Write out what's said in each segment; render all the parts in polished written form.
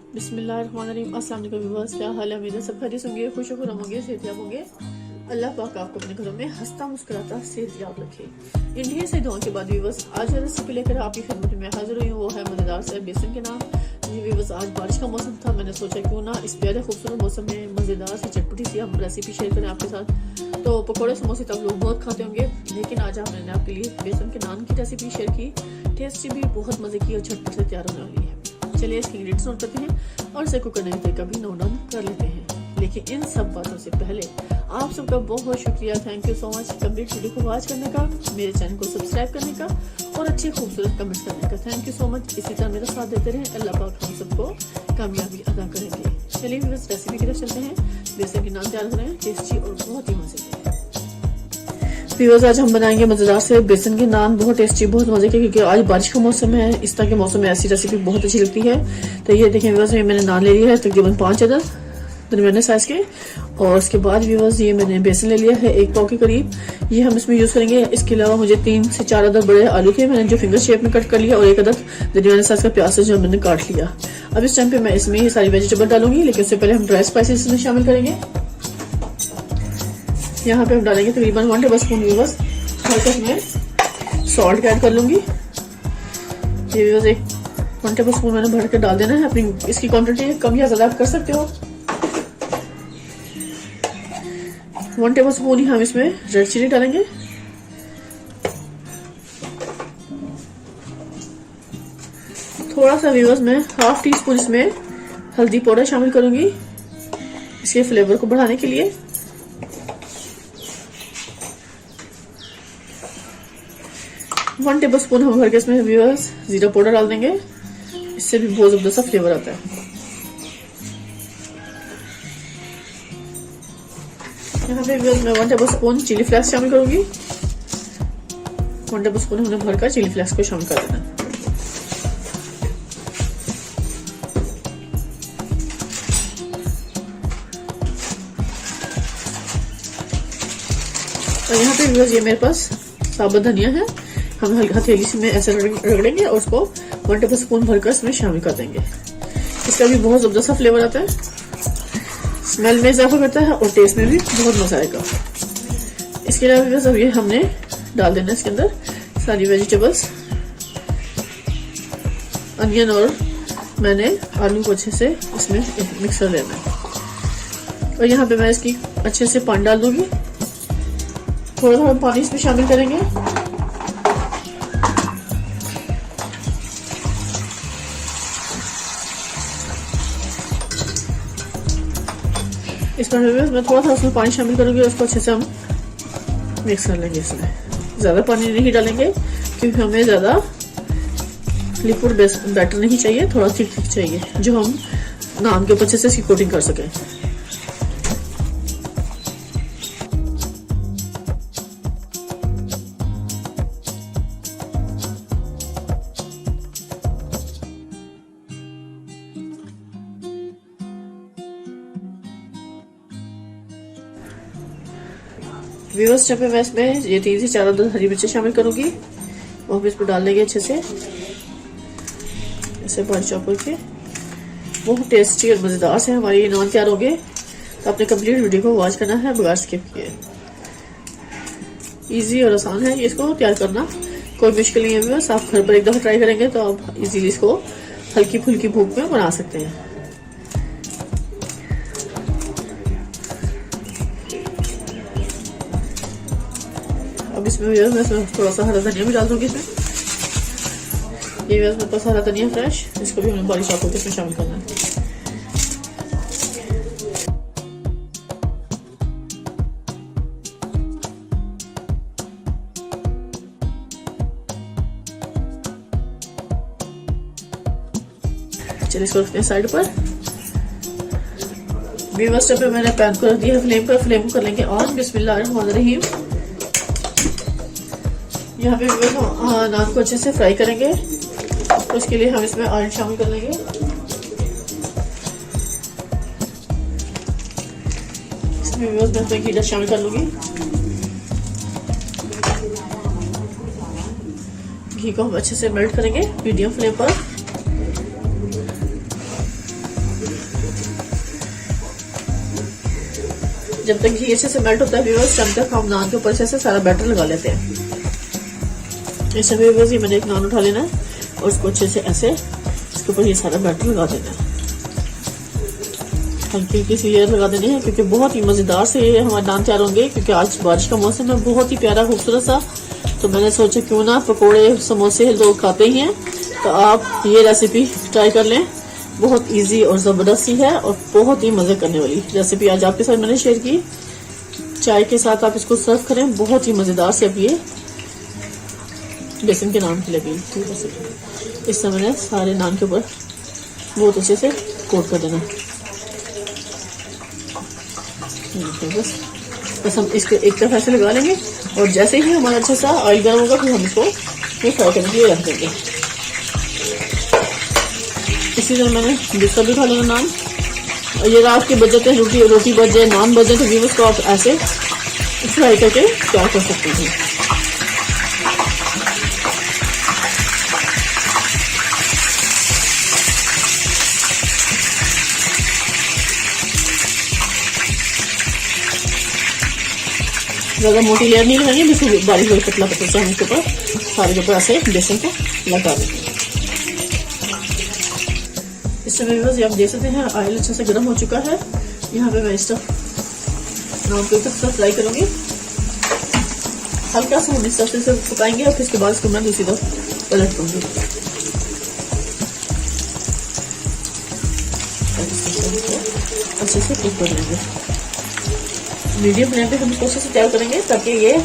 बिस्मिल्लाहिर्रहमानिर्रहीम। अस्सलाम वालेकुम व्यूअर्स, क्या हाल है? उम्मीद है सब खैरियत होंगे, खुश होंगे, सेहतयाब होंगे। अल्लाह पाक आपको अपने घरों में हंसता मुस्कुराता सेहतयाब रखे। इंडिया से दुआ के बाद व्यूअर्स आज रेसिपी लेकर आपकी खिदमत में हाजिर हुई हूँ। वो है मजेदार से बेसन के नान। जी व्यूअर्स, आज बारिश का मौसम था, मैंने सोचा क्यों ना इस प्यारे खूबसूरत मौसम में मजेदार सी चटपटी सी हम रेसिपी शेयर करें आपके साथ। तो पकौड़े समोसे तो आप लोग बहुत खाते होंगे, लेकिन आज मैंने आपके लिए बेसन के नान की रेसिपी शेयर की। टेस्टी भी बहुत मजे की और झटपट से तैयार होने वाली है। चलिए इसके इंग्रेडिएंट्स नोट करते हैं और इसे कुक करने का तरीका भी नोट डाउन कर लेते हैं। लेकिन इन सब बातों से पहले आप सबका बहुत बहुत शुक्रिया, thank you so much complete video को वॉच करने का, मेरे चैनल को सब्सक्राइब करने का और अच्छे खूबसूरत कमेंट करने का। Thank you so much. इसी तरह मेरा साथ देते रहे, अल्लाह पाक हम सबको कामयाबी अदा करेंगे। चलिए बस रेसिपी की तरफ चलते हैं। बेसन के नान तैयार हो रहे हैं, टेस्टी और बहुत ही मजे के। व्यूअर्स, आज हम बनाएंगे मजेदार से बेसन के नान, बहुत टेस्टी बहुत मजे के, क्योंकि आज बारिश का मौसम है। इस तरह के मौसम में ऐसी रेसिपी बहुत अच्छी लगती है। तो ये देखें व्यूअर्स, मैंने नान ले लिया है तकरीबन 5 अदद दरमियाने साइज के। और उसके बाद व्यूअर्स ये मैंने बेसन ले लिया है 1 पाव के करीब, ये हम इसमें यूज करेंगे। इसके अलावा मुझे 3 से 4 अदद बड़े आलू के मैंने जो फिंगर शेप में कट कर लिया, और 1 अदद दरमियाने साइज का प्याज जो मैंने काट लिया। अब इस टाइम पे मैं इसमें ये सारी वेजिटेबल डालूंगी, लेकिन उससे पहले हम ड्राई स्पाइसेस इसमें शामिल करेंगे। यहाँ पे हम डालेंगे तकरीबन 1 टेबल स्पून व्यूअर्स, मैं सॉल्ट ऐड कर लूंगी। ये व्यूअर्स 1 टेबल स्पून मैंने भर के डाल देना है। अपनी इसकी क्वांटिटी कम या ज्यादा आप कर सकते हो। 1 टेबल स्पून ही हम इसमें रेड चिली डालेंगे। थोड़ा सा व्यूअर्स मैं ½ टी स्पून इसमें हल्दी पाउडर शामिल करूंगी, इसके फ्लेवर को बढ़ाने के लिए। वन टेबल स्पून हम भर के इसमें व्यूअर्स जीरा पाउडर डाल देंगे, इससे भी बहुत जबरदस्त फ्लेवर आता है। यहाँ पे व्यूअर्स मैं 1 टेबल स्पून चिली फ्लेक्स शामिल करूंगी। 1 टेबल स्पून हमने भरकर चिली फ्लेक्स को शामिल कर देना। और यहाँ पे व्यूअर्स ये मेरे पास साबुत धनिया है, हम हथेली से में ऐसे रगड़ेंगे और उसको 1 टेबल स्पून भरकर इसमें शामिल कर देंगे। इसका भी बहुत जबरदस्त फ्लेवर आता है, स्मेल में इजाफा करता है और टेस्ट में भी बहुत मजा आएगा। इसके अलावा बस अब ये हमने डाल देना इसके अंदर सारी वेजिटेबल्स, अनियन, और मैंने आलू को अच्छे से इसमें मिक्स कर लेना है। और यहाँ पे मैं इसकी अच्छे से पानी डाल दूंगी, थोड़ा थोड़ा पानी इसमें शामिल करेंगे। इसमें मैं थोड़ा सा उसमें पानी शामिल करूंगी, उसको अच्छे से हम मिक्स कर लेंगे। इसमें ज्यादा पानी नहीं डालेंगे क्योंकि हमें ज्यादा लिक्विड बैटर नहीं चाहिए, थोड़ा थिक थिक चाहिए जो हम नान के ऊपर अच्छे से इसकी कोटिंग कर सकें। व्यूअर्स, जब मैं इसमें ये 3 से 4 अदद हरी मिर्चें शामिल करूंगी, वो हम इसमें डाल देंगे अच्छे से ऐसे बारीक चॉप करके। बहुत टेस्टी और मजेदार से हमारे ये नान तैयार होंगे। तो आपने कंप्लीट वीडियो को वॉच करना है बगैर स्किप किए। इजी और आसान है इसको तैयार करना, कोई मुश्किल नहीं है व्यूअर्स। आप घर पर एक दफा ट्राई करेंगे तो आप इजीली इसको हल्की फुल्की भूख में बना सकते हैं। अब इसमें मैं थोड़ा सा हरा धनिया भी डाल दूंगी इसमें। ये मेरे पास हरा धनिया फ्रेश, इसको भी हमने बारीक चॉप करके इसमें शामिल करना है। चलिए इसको रखते हैं साइड पर। व्यूअर्स, पे मैंने पैन को रख दिया फ्लेम पर, फ्लेम को कर लेंगे ऑन। बिस्मिल्लाहिर्रहमानिर्रहीम। यहाँ पे नान को अच्छे से फ्राई करेंगे, तो उसके लिए हम इसमें ऑयल शामिल कर लेंगे। इसमें मैं घी शामिल कर लूंगी। घी को हम अच्छे से मेल्ट करेंगे मीडियम फ्लेम पर। जब तक घी अच्छे से मेल्ट होता है व्यूअर्स, तब तक हम नान के ऊपर अच्छे से सारा बैटर लगा लेते हैं। ऐसे व्यूअर्स ये मैंने एक नान उठा लेना है और उसको अच्छे से ऐसे इसके ऊपर ये सारा बैटर लगा देना है। हल्की हल्की सी लेयर लगा देनी है क्योंकि बहुत ही मजेदार से ये हमारे नान तैयार होंगे। क्योंकि आज बारिश का मौसम है, बहुत ही प्यारा खूबसूरत सा, तो मैंने सोचा क्यों ना पकोड़े समोसे लोग खाते ही हैं, तो आप ये रेसिपी ट्राई कर लें। बहुत इजी और ज़बरदस्त सी है और बहुत ही मज़े करने वाली रेसिपी आज आपके साथ मैंने शेयर की। चाय के साथ आप इसको सर्व करें, बहुत ही मज़ेदार से। अब ये बेसन के नान की लगी, इस समय मैंने सारे नान के ऊपर बहुत अच्छे से कोट कर देना। बस हम इसके एक तरफ ऐसे लगा लेंगे और जैसे ही हमारा अच्छा सा ऑयल गर्म होगा फिर हम इसको फ्राई करने के लिए रख देंगे। इसी तरह मैंने दूसरा भी खा लेना नान। और ये रात के बच जाते हैं, रोटी बच जाए, नान बच जाए, तो भी उसको आप ऐसे फ्राई करके तैयार कर सकते हैं। ज़्यादा मोटी लेयर नहीं लगाएंगे, बिल्कुल बारीक बारीक पतला पतला से हम इसके ऊपर सारे के ऊपर ऐसे बेसन को लगा देंगे। इस समय बस आप देख सकते हैं ऑयल अच्छे से गर्म हो चुका है। यहाँ पे मैं इस तरफ नान को फ्राई करूंगी, हल्का सा हम इस तरफ से पकाएंगे और फिर उसके बाद इसको मैं दूसरी तरफ पलट दूंगी। अच्छे से कुक कर लेंगे, मीडियम फ्लेम पे हम इसको अच्छे से तैयार करेंगे ताकि ये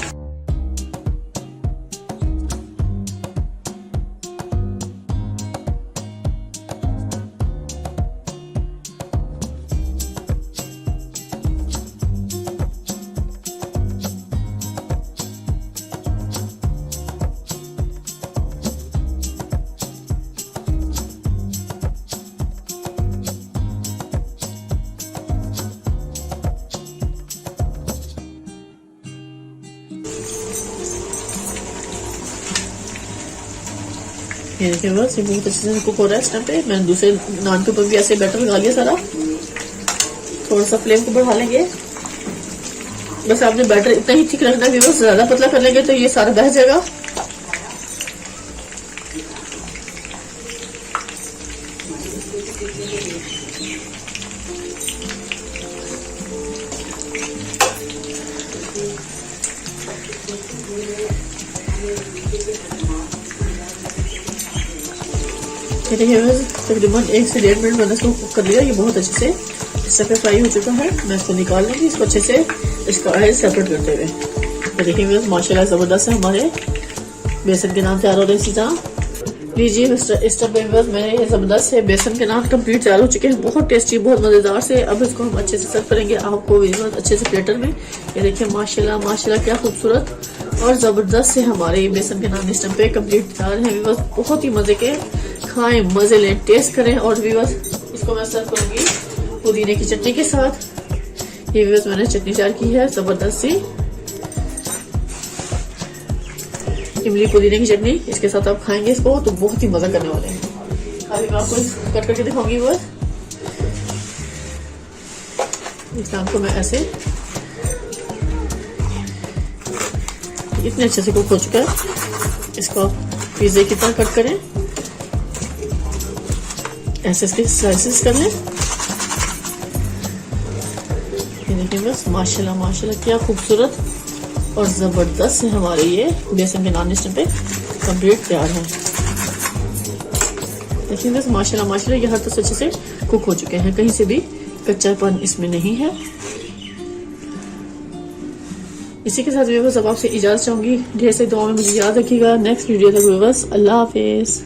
ये देखिए बस ये बहुत अच्छे से कुक हो रहा है। इस टाइम पे मैंने दूसरे नान के ऊपर भी ऐसे बैटर लगा लिया सारा। थोड़ा सा फ्लेम को बढ़ा लेंगे। बस आपने बैटर इतना ही ठीक रखना है, बस ज्यादा पतला कर लेंगे तो ये सारा बह जाएगा। देखिए तकरीबन 1 से 1.5 मिनट मैंने इसको कुक कर लिया। ये बहुत अच्छे से इस तरह फ्राई हो चुका है। मैं इसको निकाल लूंगी, इसको अच्छे से इसका ऑयल सेपरेट करते हुए। तो देखिए बस माशाल्लाह ज़बरदस्त है हमारे बेसन के नान तैयार हो रहे हैं। इसी तरह लीजिए इस तरह बस मेरे ये ज़बरदस्त से बेसन के नान कंप्लीट तैयार हो चुके हैं, बहुत टेस्टी, बहुत मज़ेदार से। अब इसको हम अच्छे से सर्व करेंगे आपको अच्छे से प्लेटर में। ये देखिए माशाल्लाह माशाल्लाह क्या खूबसूरत और ज़बरदस्त से हमारे ये बेसन के नान इस टाइम पे कंप्लीट तैयार है। बस बहुत ही मज़े के, खाएं, मजे लें, टेस्ट करें। और व्यूअर्स इसको मैं सर्व करूंगी पुदीने की चटनी के साथ। ये व्यूअर्स मैंने चटनी तैयार की है जबरदस्त सी इमली पुदीने की चटनी। इसके साथ आप खाएंगे इसको तो बहुत ही मजा करने वाले हैं। अभी मैं आपको कट करके दिखाऊंगी व्यूअर्स। इस नाम को मैं ऐसे इतने अच्छे से कुक हो चुका है। इसको आप पिज्जे की तरह कट करें, ऐसे इसके स्लाइसेस कर लें। ये देखिए बस माशाल्लाह माशाल्लाह क्या खूबसूरत और ज़बरदस्त से हमारे ये बेसन के नान इस टाइम पे कंप्लीट तैयार है। देखिए बस माशाल्लाह माशाल्लाह ये हर तरह से अच्छे से कुक हो चुके हैं, कहीं से भी कच्चापन इसमें नहीं है। इसी के साथ व्यूअर्स अब आपसे इजाजत चाहूंगी। ढेर सारी दुआओं में मुझे याद रखिएगा। नेक्स्ट वीडियो तक व्यूअर्स अल्लाह हाफिज।